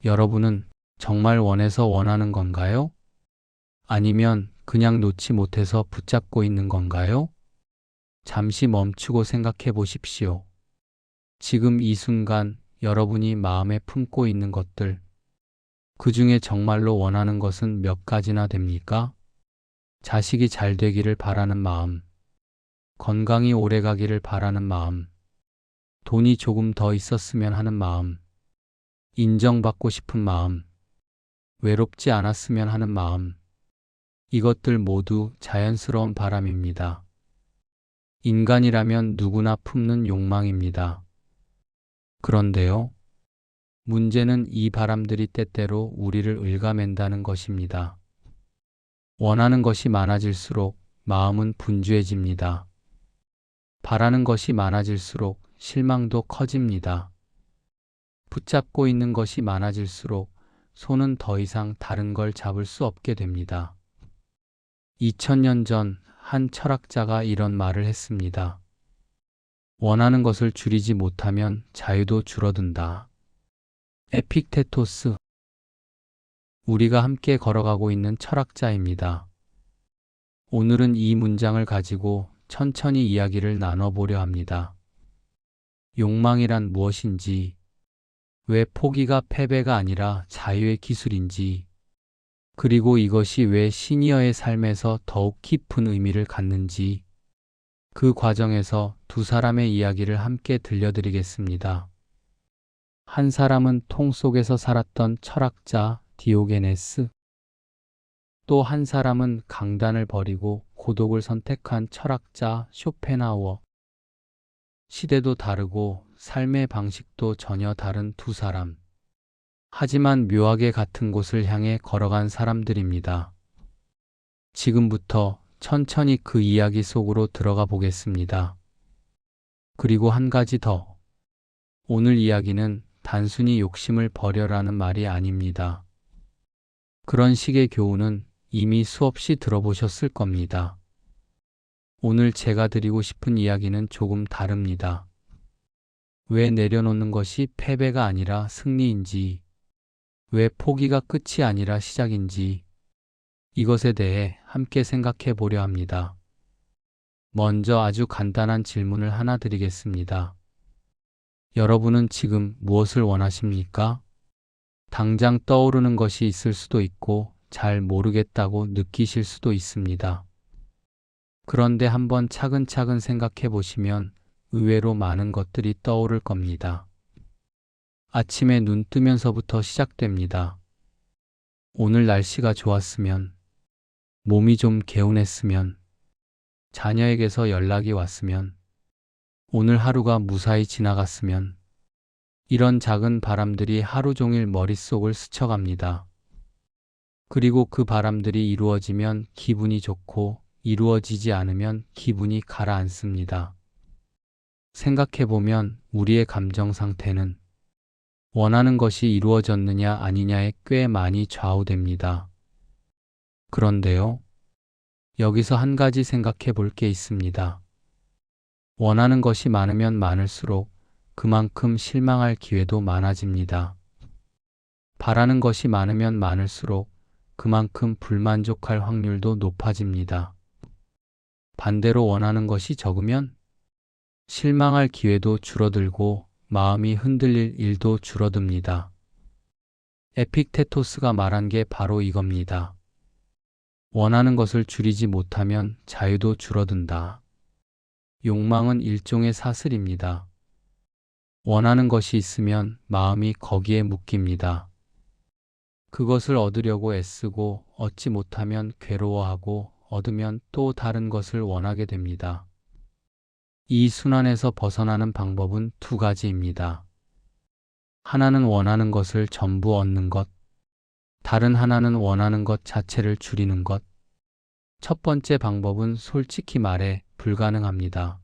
여러분은 정말 원해서 원하는 건가요? 아니면 그냥 놓지 못해서 붙잡고 있는 건가요? 잠시 멈추고 생각해 보십시오. 지금 이 순간 여러분이 마음에 품고 있는 것들, 그 중에 정말로 원하는 것은 몇 가지나 됩니까? 자식이 잘 되기를 바라는 마음, 건강이 오래 가기를 바라는 마음, 돈이 조금 더 있었으면 하는 마음, 인정받고 싶은 마음, 외롭지 않았으면 하는 마음, 이것들 모두 자연스러운 바람입니다. 인간이라면 누구나 품는 욕망입니다. 그런데요, 문제는 이 바람들이 때때로 우리를 옭아맨다는 것입니다. 원하는 것이 많아질수록 마음은 분주해집니다. 바라는 것이 많아질수록 실망도 커집니다. 붙잡고 있는 것이 많아질수록 손은 더 이상 다른 걸 잡을 수 없게 됩니다. 2000년 전 한 철학자가 이런 말을 했습니다. 원하는 것을 줄이지 못하면 자유도 줄어든다. 에픽테토스, 우리가 함께 걸어가고 있는 철학자입니다. 오늘은 이 문장을 가지고 천천히 이야기를 나눠보려 합니다. 욕망이란 무엇인지, 왜 포기가 패배가 아니라 자유의 기술인지, 그리고 이것이 왜 시니어의 삶에서 더욱 깊은 의미를 갖는지, 그 과정에서 두 사람의 이야기를 함께 들려드리겠습니다. 한 사람은 통 속에서 살았던 철학자 디오게네스, 또 한 사람은 강단을 버리고 고독을 선택한 철학자 쇼펜하우어. 시대도 다르고 삶의 방식도 전혀 다른 두 사람. 하지만 묘하게 같은 곳을 향해 걸어간 사람들입니다. 지금부터 천천히 그 이야기 속으로 들어가 보겠습니다. 그리고 한 가지 더. 오늘 이야기는 단순히 욕심을 버려라는 말이 아닙니다. 그런 식의 교훈은 이미 수없이 들어보셨을 겁니다. 오늘 제가 드리고 싶은 이야기는 조금 다릅니다. 왜 내려놓는 것이 패배가 아니라 승리인지, 왜 포기가 끝이 아니라 시작인지, 이것에 대해 함께 생각해 보려 합니다. 먼저 아주 간단한 질문을 하나 드리겠습니다. 여러분은 지금 무엇을 원하십니까? 당장 떠오르는 것이 있을 수도 있고 잘 모르겠다고 느끼실 수도 있습니다. 그런데 한번 차근차근 생각해 보시면 의외로 많은 것들이 떠오를 겁니다. 아침에 눈 뜨면서부터 시작됩니다. 오늘 날씨가 좋았으면, 몸이 좀 개운했으면, 자녀에게서 연락이 왔으면, 오늘 하루가 무사히 지나갔으면, 이런 작은 바람들이 하루 종일 머릿속을 스쳐갑니다. 그리고 그 바람들이 이루어지면 기분이 좋고 이루어지지 않으면 기분이 가라앉습니다. 생각해보면 우리의 감정 상태는 원하는 것이 이루어졌느냐 아니냐에 꽤 많이 좌우됩니다. 그런데요, 여기서 한 가지 생각해 볼 게 있습니다. 원하는 것이 많으면 많을수록 그만큼 실망할 기회도 많아집니다. 바라는 것이 많으면 많을수록 그만큼 불만족할 확률도 높아집니다. 반대로 원하는 것이 적으면 실망할 기회도 줄어들고 마음이 흔들릴 일도 줄어듭니다. 에픽테토스가 말한 게 바로 이겁니다. 원하는 것을 줄이지 못하면 자유도 줄어든다. 욕망은 일종의 사슬입니다. 원하는 것이 있으면 마음이 거기에 묶입니다. 그것을 얻으려고 애쓰고 얻지 못하면 괴로워하고 얻으면 또 다른 것을 원하게 됩니다. 이 순환에서 벗어나는 방법은 두 가지입니다. 하나는 원하는 것을 전부 얻는 것, 다른 하나는 원하는 것 자체를 줄이는 것. 첫 번째 방법은 솔직히 말해 불가능합니다.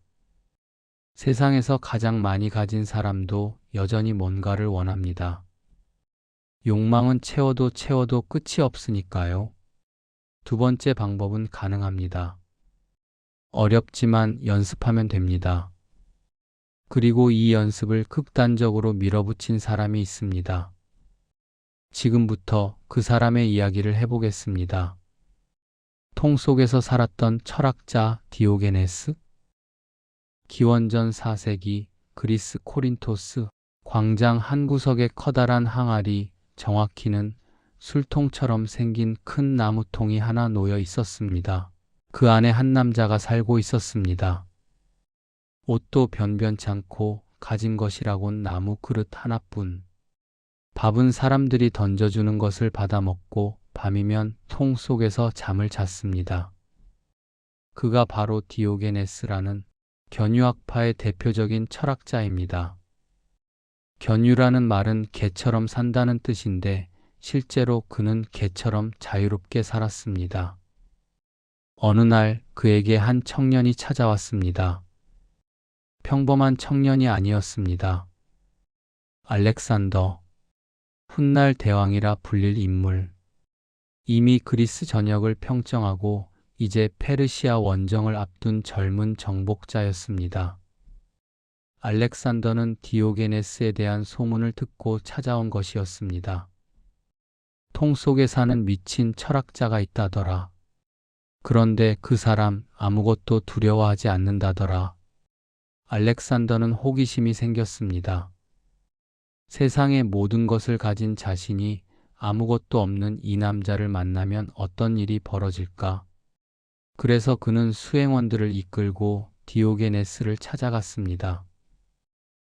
세상에서 가장 많이 가진 사람도 여전히 뭔가를 원합니다. 욕망은 채워도 채워도 끝이 없으니까요. 두 번째 방법은 가능합니다. 어렵지만 연습하면 됩니다. 그리고 이 연습을 극단적으로 밀어붙인 사람이 있습니다. 지금부터 그 사람의 이야기를 해보겠습니다. 통 속에서 살았던 철학자 디오게네스? 기원전 4세기 그리스 코린토스 광장 한 구석에 커다란 항아리, 정확히는 술통처럼 생긴 큰 나무통이 하나 놓여 있었습니다. 그 안에 한 남자가 살고 있었습니다. 옷도 변변찮고 가진 것이라곤 나무 그릇 하나뿐. 밥은 사람들이 던져주는 것을 받아먹고 밤이면 통 속에서 잠을 잤습니다. 그가 바로 디오게네스라는 견유학파의 대표적인 철학자입니다. 견유라는 말은 개처럼 산다는 뜻인데 실제로 그는 개처럼 자유롭게 살았습니다. 어느 날 그에게 한 청년이 찾아왔습니다. 평범한 청년이 아니었습니다. 알렉산더, 훗날 대왕이라 불릴 인물. 이미 그리스 전역을 평정하고 이제 페르시아 원정을 앞둔 젊은 정복자였습니다. 알렉산더는 디오게네스에 대한 소문을 듣고 찾아온 것이었습니다. 통 속에 사는 미친 철학자가 있다더라. 그런데 그 사람 아무것도 두려워하지 않는다더라. 알렉산더는 호기심이 생겼습니다. 세상의 모든 것을 가진 자신이 아무것도 없는 이 남자를 만나면 어떤 일이 벌어질까? 그래서 그는 수행원들을 이끌고 디오게네스를 찾아갔습니다.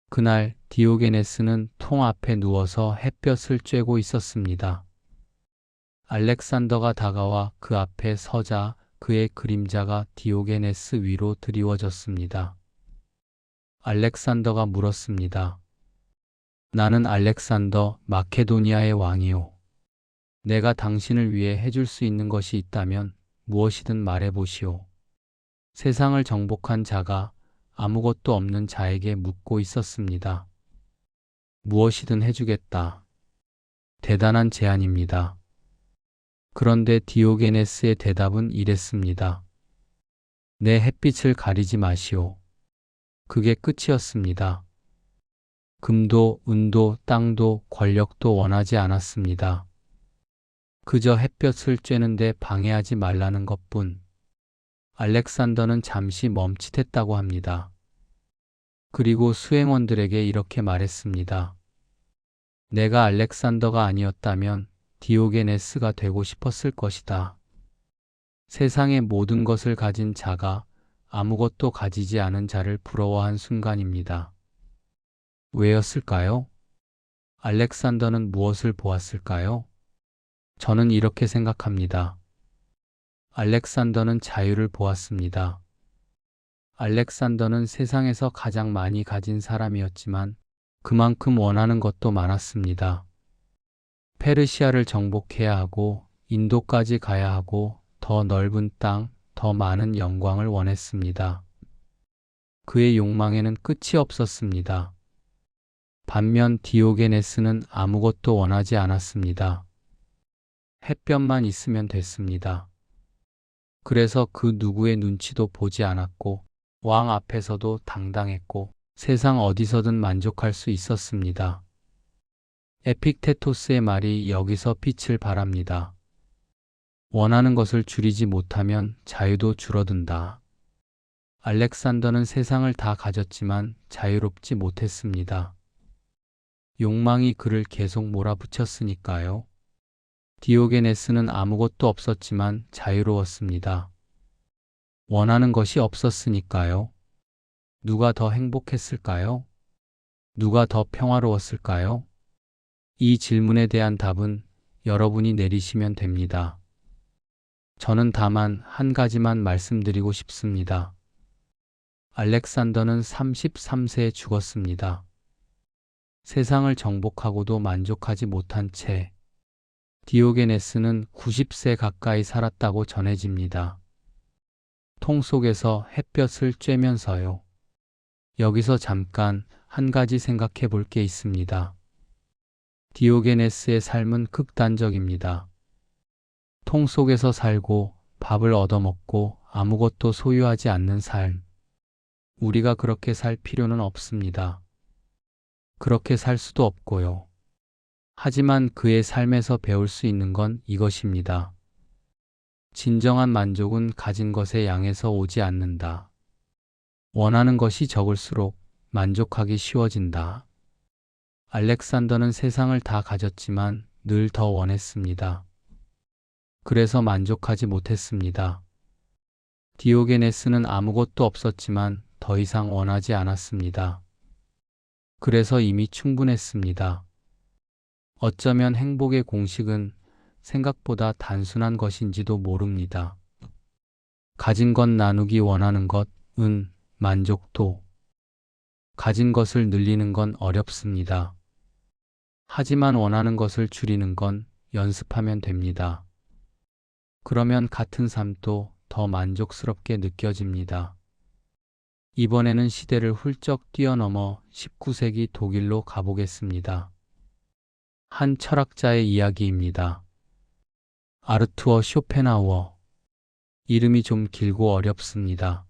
그날 디오게네스는 통 앞에 누워서 햇볕을 쬐고 있었습니다. 알렉산더가 다가와 그 앞에 서자 그의 그림자가 디오게네스 위로 드리워졌습니다. 알렉산더가 물었습니다. 나는 알렉산더 마케도니아의 왕이오. 내가 당신을 위해 해줄 수 있는 것이 있다면 무엇이든 말해보시오. 세상을 정복한 자가 아무것도 없는 자에게 묻고 있었습니다. 무엇이든 해주겠다. 대단한 제안입니다. 그런데 디오게네스의 대답은 이랬습니다. 내 햇빛을 가리지 마시오. 그게 끝이었습니다. 금도 은도 땅도 권력도 원하지 않았습니다. 그저 햇볕을 쬐는데 방해하지 말라는 것뿐. 알렉산더는 잠시 멈칫했다고 합니다. 그리고 수행원들에게 이렇게 말했습니다. 내가 알렉산더가 아니었다면 디오게네스가 되고 싶었을 것이다. 세상의 모든 것을 가진 자가 아무것도 가지지 않은 자를 부러워한 순간입니다. 왜였을까요? 알렉산더는 무엇을 보았을까요? 저는 이렇게 생각합니다. 알렉산더는 자유를 보았습니다. 알렉산더는 세상에서 가장 많이 가진 사람이었지만 그만큼 원하는 것도 많았습니다. 페르시아를 정복해야 하고 인도까지 가야 하고 더 넓은 땅, 더 많은 영광을 원했습니다. 그의 욕망에는 끝이 없었습니다. 반면 디오게네스는 아무것도 원하지 않았습니다. 햇볕만 있으면 됐습니다. 그래서 그 누구의 눈치도 보지 않았고 왕 앞에서도 당당했고 세상 어디서든 만족할 수 있었습니다. 에픽테토스의 말이 여기서 빛을 발합니다. 원하는 것을 줄이지 못하면 자유도 줄어든다. 알렉산더는 세상을 다 가졌지만 자유롭지 못했습니다. 욕망이 그를 계속 몰아붙였으니까요. 디오게네스는 아무것도 없었지만 자유로웠습니다. 원하는 것이 없었으니까요. 누가 더 행복했을까요? 누가 더 평화로웠을까요? 이 질문에 대한 답은 여러분이 내리시면 됩니다. 저는 다만 한 가지만 말씀드리고 싶습니다. 알렉산더는 33세에 죽었습니다. 세상을 정복하고도 만족하지 못한 채 디오게네스는 90세 가까이 살았다고 전해집니다. 통 속에서 햇볕을 쬐면서요. 여기서 잠깐 한 가지 생각해 볼 게 있습니다. 디오게네스의 삶은 극단적입니다. 통 속에서 살고 밥을 얻어먹고 아무것도 소유하지 않는 삶. 우리가 그렇게 살 필요는 없습니다. 그렇게 살 수도 없고요. 하지만 그의 삶에서 배울 수 있는 건 이것입니다. 진정한 만족은 가진 것의 양에서 오지 않는다. 원하는 것이 적을수록 만족하기 쉬워진다. 알렉산더는 세상을 다 가졌지만 늘 더 원했습니다. 그래서 만족하지 못했습니다. 디오게네스는 아무것도 없었지만 더 이상 원하지 않았습니다. 그래서 이미 충분했습니다. 어쩌면 행복의 공식은 생각보다 단순한 것인지도 모릅니다. 가진 것 나누기 원하는 것, 만족도. 가진 것을 늘리는 건 어렵습니다. 하지만 원하는 것을 줄이는 건 연습하면 됩니다. 그러면 같은 삶도 더 만족스럽게 느껴집니다. 이번에는 시대를 훌쩍 뛰어넘어 19세기 독일로 가보겠습니다. 한 철학자의 이야기입니다. 아르투어 쇼펜하우어. 이름이 좀 길고 어렵습니다.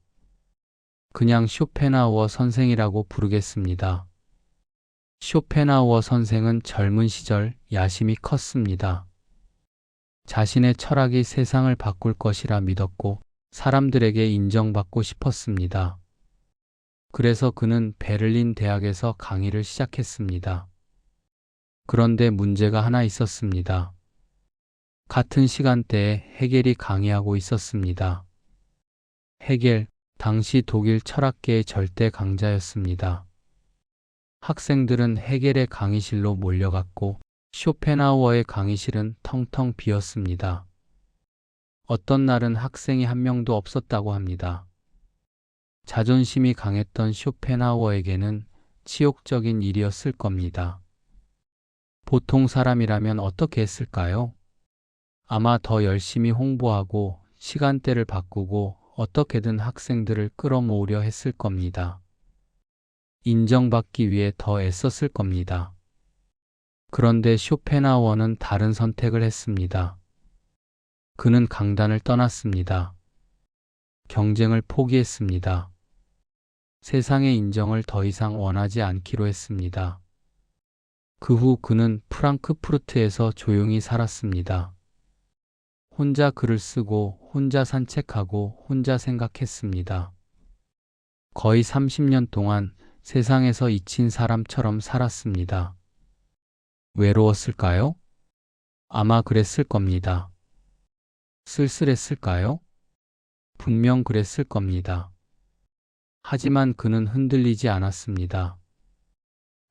그냥 쇼펜하우어 선생이라고 부르겠습니다. 쇼펜하우어 선생은 젊은 시절 야심이 컸습니다. 자신의 철학이 세상을 바꿀 것이라 믿었고 사람들에게 인정받고 싶었습니다. 그래서 그는 베를린 대학에서 강의를 시작했습니다. 그런데 문제가 하나 있었습니다. 같은 시간대에 헤겔이 강의하고 있었습니다. 헤겔, 당시 독일 철학계의 절대 강자였습니다. 학생들은 헤겔의 강의실로 몰려갔고 쇼펜하우어의 강의실은 텅텅 비었습니다. 어떤 날은 학생이 한 명도 없었다고 합니다. 자존심이 강했던 쇼펜하우어에게는 치욕적인 일이었을 겁니다. 보통 사람이라면 어떻게 했을까요? 아마 더 열심히 홍보하고 시간대를 바꾸고 어떻게든 학생들을 끌어모으려 했을 겁니다. 인정받기 위해 더 애썼을 겁니다. 그런데 쇼펜하우어는 다른 선택을 했습니다. 그는 강단을 떠났습니다. 경쟁을 포기했습니다. 세상의 인정을 더 이상 원하지 않기로 했습니다. 그 후 그는 프랑크푸르트에서 조용히 살았습니다. 혼자 글을 쓰고 혼자 산책하고 혼자 생각했습니다. 거의 30년 동안 세상에서 잊힌 사람처럼 살았습니다. 외로웠을까요? 아마 그랬을 겁니다. 쓸쓸했을까요? 분명 그랬을 겁니다. 하지만 그는 흔들리지 않았습니다.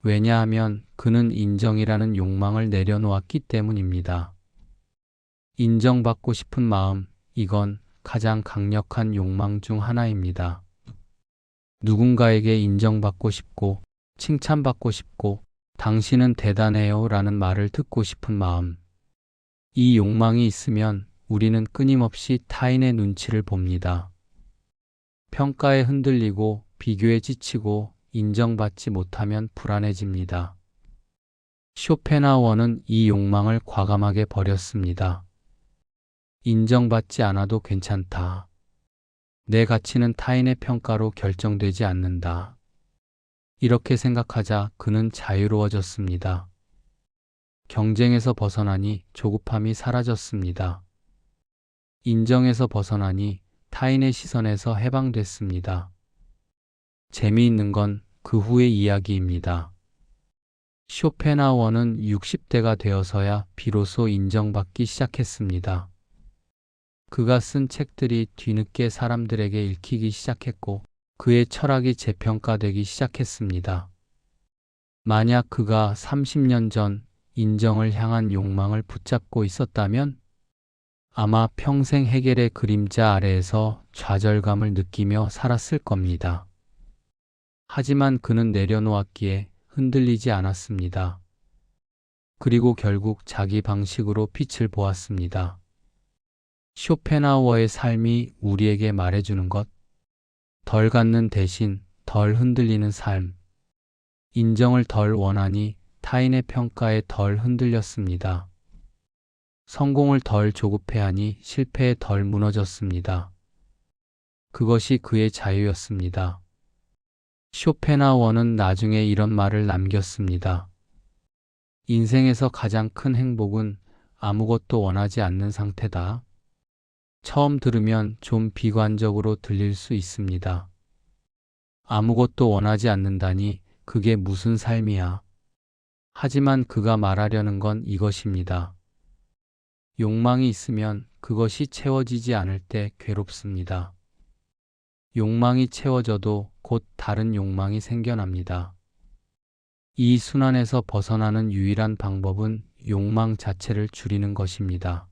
왜냐하면 그는 인정이라는 욕망을 내려놓았기 때문입니다. 인정받고 싶은 마음, 이건 가장 강력한 욕망 중 하나입니다. 누군가에게 인정받고 싶고, 칭찬받고 싶고, 당신은 대단해요 라는 말을 듣고 싶은 마음. 이 욕망이 있으면 우리는 끊임없이 타인의 눈치를 봅니다. 평가에 흔들리고, 비교에 지치고, 인정받지 못하면 불안해집니다. 쇼펜하우어는 이 욕망을 과감하게 버렸습니다. 인정받지 않아도 괜찮다. 내 가치는 타인의 평가로 결정되지 않는다. 이렇게 생각하자 그는 자유로워졌습니다. 경쟁에서 벗어나니 조급함이 사라졌습니다. 인정에서 벗어나니 타인의 시선에서 해방됐습니다. 재미있는 건 그 후의 이야기입니다. 쇼펜하우어는 60대가 되어서야 비로소 인정받기 시작했습니다. 그가 쓴 책들이 뒤늦게 사람들에게 읽히기 시작했고 그의 철학이 재평가되기 시작했습니다. 만약 그가 30년 전 인정을 향한 욕망을 붙잡고 있었다면 아마 평생 헤겔의 그림자 아래에서 좌절감을 느끼며 살았을 겁니다. 하지만 그는 내려놓았기에 흔들리지 않았습니다. 그리고 결국 자기 방식으로 빛을 보았습니다. 쇼펜하우어의 삶이 우리에게 말해주는 것, 덜 갖는 대신 덜 흔들리는 삶, 인정을 덜 원하니 타인의 평가에 덜 흔들렸습니다. 성공을 덜 조급해하니 실패에 덜 무너졌습니다. 그것이 그의 자유였습니다. 쇼펜하우어는 나중에 이런 말을 남겼습니다. 인생에서 가장 큰 행복은 아무것도 원하지 않는 상태다. 처음 들으면 좀 비관적으로 들릴 수 있습니다. 아무것도 원하지 않는다니 그게 무슨 삶이야. 하지만 그가 말하려는 건 이것입니다. 욕망이 있으면 그것이 채워지지 않을 때 괴롭습니다. 욕망이 채워져도 곧 다른 욕망이 생겨납니다. 이 순환에서 벗어나는 유일한 방법은 욕망 자체를 줄이는 것입니다.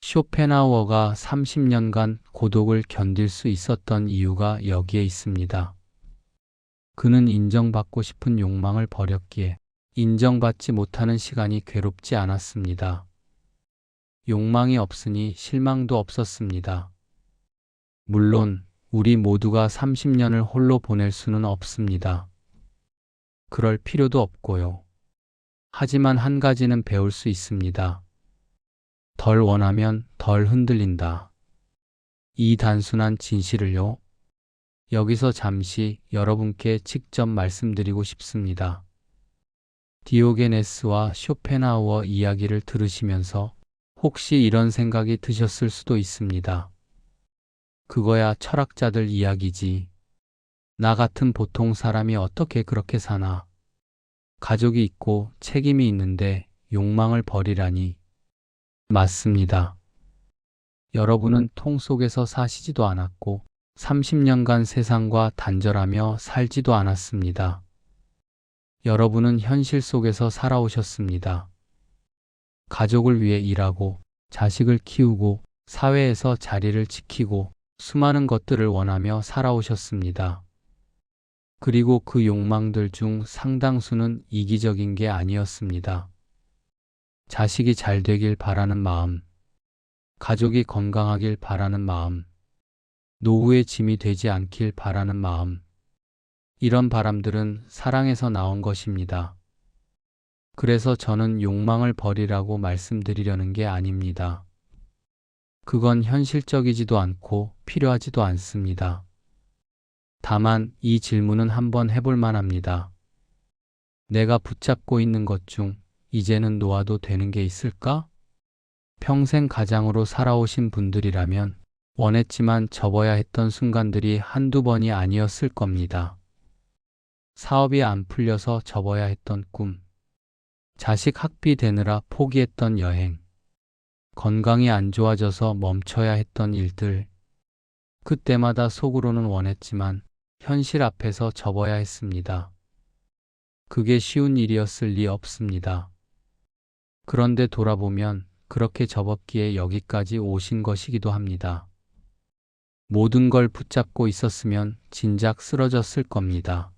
쇼펜하우어가 30년간 고독을 견딜 수 있었던 이유가 여기에 있습니다. 그는 인정받고 싶은 욕망을 버렸기에 인정받지 못하는 시간이 괴롭지 않았습니다. 욕망이 없으니 실망도 없었습니다. 물론 우리 모두가 30년을 홀로 보낼 수는 없습니다. 그럴 필요도 없고요. 하지만 한 가지는 배울 수 있습니다. 덜 원하면 덜 흔들린다. 이 단순한 진실을요. 여기서 잠시 여러분께 직접 말씀드리고 싶습니다. 디오게네스와 쇼펜하우어 이야기를 들으시면서 혹시 이런 생각이 드셨을 수도 있습니다. 그거야 철학자들 이야기지. 나 같은 보통 사람이 어떻게 그렇게 사나. 가족이 있고 책임이 있는데 욕망을 버리라니. 맞습니다. 여러분은 통 속에서 사시지도 않았고 30년간 세상과 단절하며 살지도 않았습니다. 여러분은 현실 속에서 살아오셨습니다. 가족을 위해 일하고 자식을 키우고 사회에서 자리를 지키고 수많은 것들을 원하며 살아오셨습니다. 그리고 그 욕망들 중 상당수는 이기적인 게 아니었습니다. 자식이 잘 되길 바라는 마음, 가족이 건강하길 바라는 마음, 노후의 짐이 되지 않길 바라는 마음, 이런 바람들은 사랑에서 나온 것입니다. 그래서 저는 욕망을 버리라고 말씀드리려는 게 아닙니다. 그건 현실적이지도 않고 필요하지도 않습니다. 다만 이 질문은 한번 해볼 만합니다. 내가 붙잡고 있는 것 중 이제는 놓아도 되는 게 있을까? 평생 가장으로 살아오신 분들이라면 원했지만 접어야 했던 순간들이 한두 번이 아니었을 겁니다. 사업이 안 풀려서 접어야 했던 꿈, 자식 학비 대느라 포기했던 여행, 건강이 안 좋아져서 멈춰야 했던 일들, 그때마다 속으로는 원했지만 현실 앞에서 접어야 했습니다. 그게 쉬운 일이었을 리 없습니다. 그런데 돌아보면 그렇게 접었기에 여기까지 오신 것이기도 합니다. 모든 걸 붙잡고 있었으면 진작 쓰러졌을 겁니다.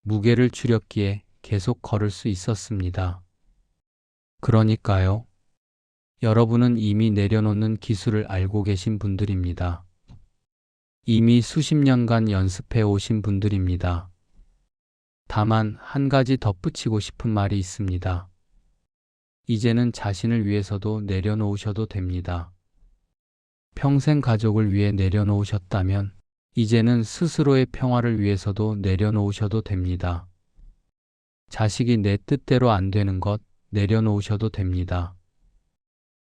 무게를 줄였기에 계속 걸을 수 있었습니다. 그러니까요. 여러분은 이미 내려놓는 기술을 알고 계신 분들입니다. 이미 수십 년간 연습해 오신 분들입니다. 다만 한 가지 덧붙이고 싶은 말이 있습니다. 이제는 자신을 위해서도 내려놓으셔도 됩니다. 평생 가족을 위해 내려놓으셨다면 이제는 스스로의 평화를 위해서도 내려놓으셔도 됩니다. 자식이 내 뜻대로 안 되는 것 내려놓으셔도 됩니다.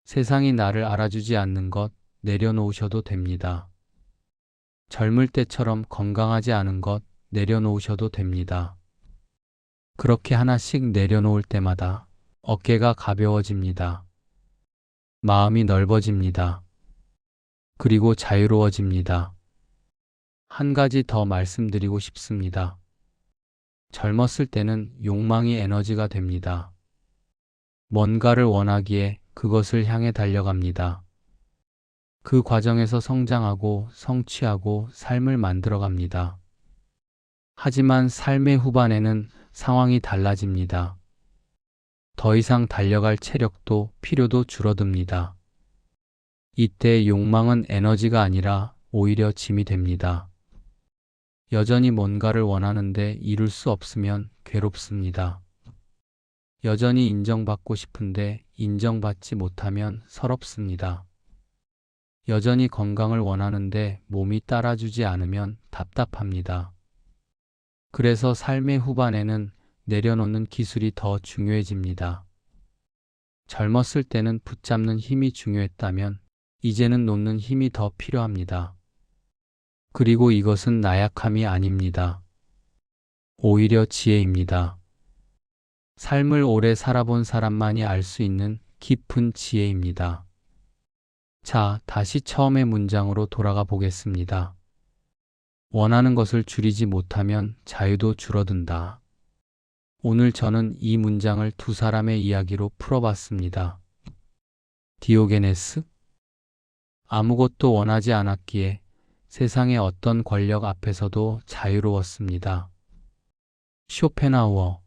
세상이 나를 알아주지 않는 것 내려놓으셔도 됩니다. 젊을 때처럼 건강하지 않은 것 내려놓으셔도 됩니다. 그렇게 하나씩 내려놓을 때마다 어깨가 가벼워집니다. 마음이 넓어집니다. 그리고 자유로워집니다. 한 가지 더 말씀드리고 싶습니다. 젊었을 때는 욕망이 에너지가 됩니다. 뭔가를 원하기에 그것을 향해 달려갑니다. 그 과정에서 성장하고 성취하고 삶을 만들어갑니다. 하지만 삶의 후반에는 상황이 달라집니다. 더 이상 달려갈 체력도 필요도 줄어듭니다. 이때 욕망은 에너지가 아니라 오히려 짐이 됩니다. 여전히 뭔가를 원하는데 이룰 수 없으면 괴롭습니다. 여전히 인정받고 싶은데 인정받지 못하면 서럽습니다. 여전히 건강을 원하는데 몸이 따라주지 않으면 답답합니다. 그래서 삶의 후반에는 내려놓는 기술이 더 중요해집니다. 젊었을 때는 붙잡는 힘이 중요했다면 이제는 놓는 힘이 더 필요합니다. 그리고 이것은 나약함이 아닙니다. 오히려 지혜입니다. 삶을 오래 살아본 사람만이 알 수 있는 깊은 지혜입니다. 자, 다시 처음의 문장으로 돌아가 보겠습니다. 원하는 것을 줄이지 못하면 자유도 줄어든다. 오늘 저는 이 문장을 두 사람의 이야기로 풀어봤습니다. 디오게네스? 아무것도 원하지 않았기에 세상의 어떤 권력 앞에서도 자유로웠습니다. 쇼펜하우어.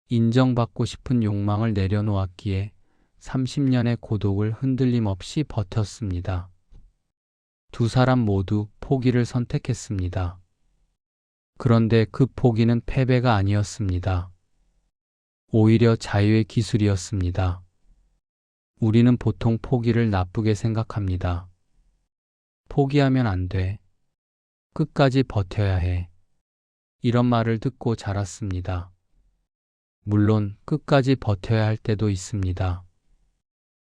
인정받고 싶은 욕망을 내려놓았기에 30년의 고독을 흔들림 없이 버텼습니다. 두 사람 모두 포기를 선택했습니다. 그런데 그 포기는 패배가 아니었습니다. 오히려 자유의 기술이었습니다. 우리는 보통 포기를 나쁘게 생각합니다. 포기하면 안 돼. 끝까지 버텨야 해. 이런 말을 듣고 자랐습니다. 물론 끝까지 버텨야 할 때도 있습니다.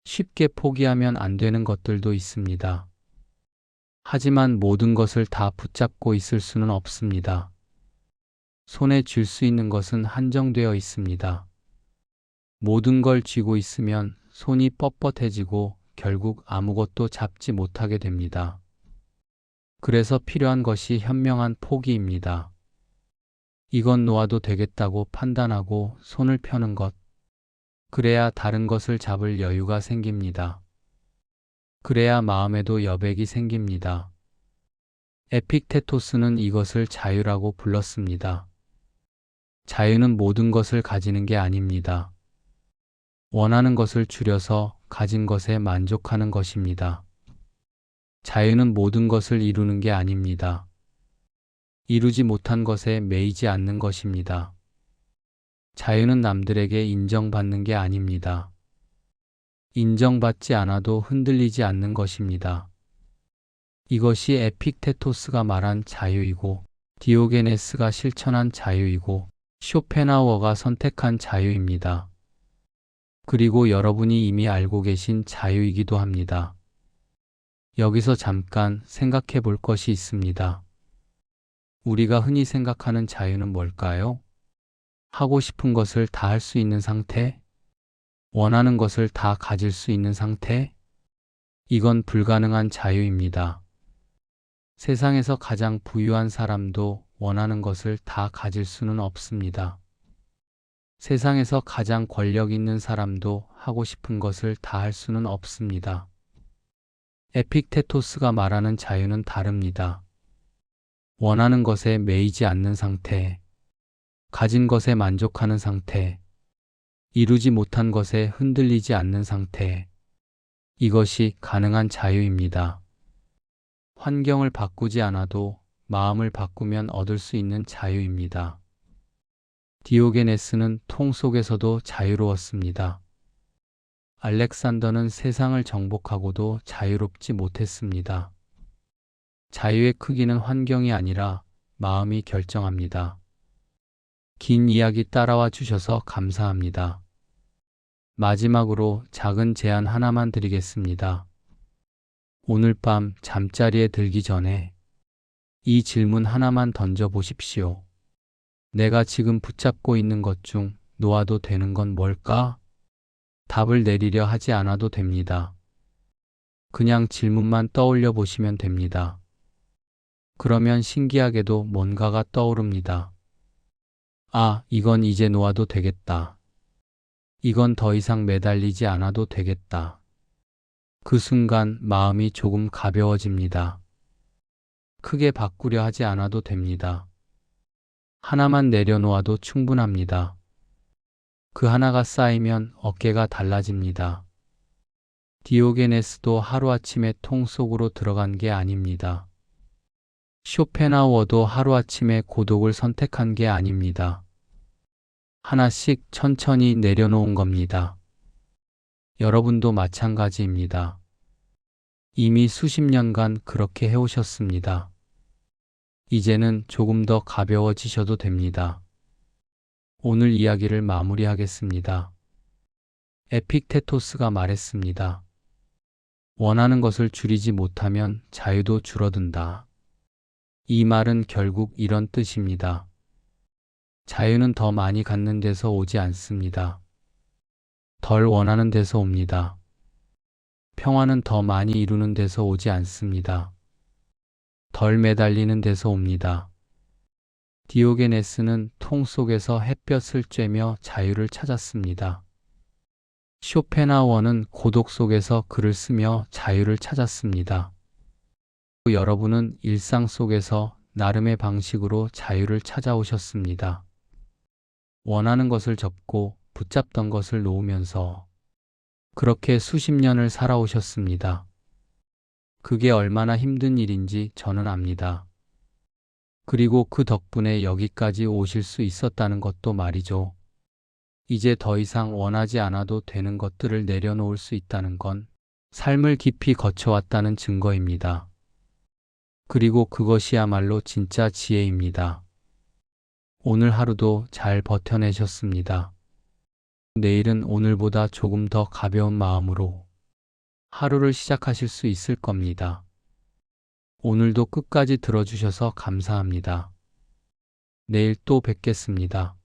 쉽게 포기하면 안 되는 것들도 있습니다. 하지만 모든 것을 다 붙잡고 있을 수는 없습니다. 손에 쥘 수 있는 것은 한정되어 있습니다. 모든 걸 쥐고 있으면 손이 뻣뻣해지고 결국 아무것도 잡지 못하게 됩니다. 그래서 필요한 것이 현명한 포기입니다. 이건 놓아도 되겠다고 판단하고 손을 펴는 것. 그래야 다른 것을 잡을 여유가 생깁니다. 그래야 마음에도 여백이 생깁니다. 에픽테토스는 이것을 자유라고 불렀습니다. 자유는 모든 것을 가지는 게 아닙니다. 원하는 것을 줄여서 가진 것에 만족하는 것입니다. 자유는 모든 것을 이루는 게 아닙니다. 이루지 못한 것에 매이지 않는 것입니다. 자유는 남들에게 인정받는 게 아닙니다. 인정받지 않아도 흔들리지 않는 것입니다. 이것이 에픽테토스가 말한 자유이고 디오게네스가 실천한 자유이고 쇼펜하우어가 선택한 자유입니다. 그리고 여러분이 이미 알고 계신 자유이기도 합니다. 여기서 잠깐 생각해 볼 것이 있습니다. 우리가 흔히 생각하는 자유는 뭘까요? 하고 싶은 것을 다 할 수 있는 상태? 원하는 것을 다 가질 수 있는 상태? 이건 불가능한 자유입니다. 세상에서 가장 부유한 사람도 원하는 것을 다 가질 수는 없습니다. 세상에서 가장 권력 있는 사람도 하고 싶은 것을 다 할 수는 없습니다. 에픽테토스가 말하는 자유는 다릅니다. 원하는 것에 매이지 않는 상태, 가진 것에 만족하는 상태, 이루지 못한 것에 흔들리지 않는 상태, 이것이 가능한 자유입니다. 환경을 바꾸지 않아도 마음을 바꾸면 얻을 수 있는 자유입니다. 디오게네스는 통 속에서도 자유로웠습니다. 알렉산더는 세상을 정복하고도 자유롭지 못했습니다. 자유의 크기는 환경이 아니라 마음이 결정합니다. 긴 이야기 따라와 주셔서 감사합니다. 마지막으로 작은 제안 하나만 드리겠습니다. 오늘 밤 잠자리에 들기 전에 이 질문 하나만 던져 보십시오. 내가 지금 붙잡고 있는 것 중 놓아도 되는 건 뭘까? 답을 내리려 하지 않아도 됩니다. 그냥 질문만 떠올려 보시면 됩니다. 그러면 신기하게도 뭔가가 떠오릅니다. 아, 이건 이제 놓아도 되겠다. 이건 더 이상 매달리지 않아도 되겠다. 그 순간 마음이 조금 가벼워집니다. 크게 바꾸려 하지 않아도 됩니다. 하나만 내려놓아도 충분합니다. 그 하나가 쌓이면 어깨가 달라집니다. 디오게네스도 하루아침에 통 속으로 들어간 게 아닙니다. 쇼펜하우어도 하루아침에 고독을 선택한 게 아닙니다. 하나씩 천천히 내려놓은 겁니다. 여러분도 마찬가지입니다. 이미 수십 년간 그렇게 해오셨습니다. 이제는 조금 더 가벼워지셔도 됩니다. 오늘 이야기를 마무리하겠습니다. 에픽테토스가 말했습니다. 원하는 것을 줄이지 못하면 자유도 줄어든다. 이 말은 결국 이런 뜻입니다. 자유는 더 많이 갖는 데서 오지 않습니다. 덜 원하는 데서 옵니다. 평화는 더 많이 이루는 데서 오지 않습니다. 덜 매달리는 데서 옵니다. 디오게네스는 통 속에서 햇볕을 쬐며 자유를 찾았습니다. 쇼펜하우어는 고독 속에서 글을 쓰며 자유를 찾았습니다. 여러분은 일상 속에서 나름의 방식으로 자유를 찾아오셨습니다. 원하는 것을 접고 붙잡던 것을 놓으면서 그렇게 수십 년을 살아오셨습니다. 그게 얼마나 힘든 일인지 저는 압니다. 그리고 그 덕분에 여기까지 오실 수 있었다는 것도 말이죠. 이제 더 이상 원하지 않아도 되는 것들을 내려놓을 수 있다는 건 삶을 깊이 거쳐왔다는 증거입니다. 그리고 그것이야말로 진짜 지혜입니다. 오늘 하루도 잘 버텨내셨습니다. 내일은 오늘보다 조금 더 가벼운 마음으로 하루를 시작하실 수 있을 겁니다. 오늘도 끝까지 들어주셔서 감사합니다. 내일 또 뵙겠습니다.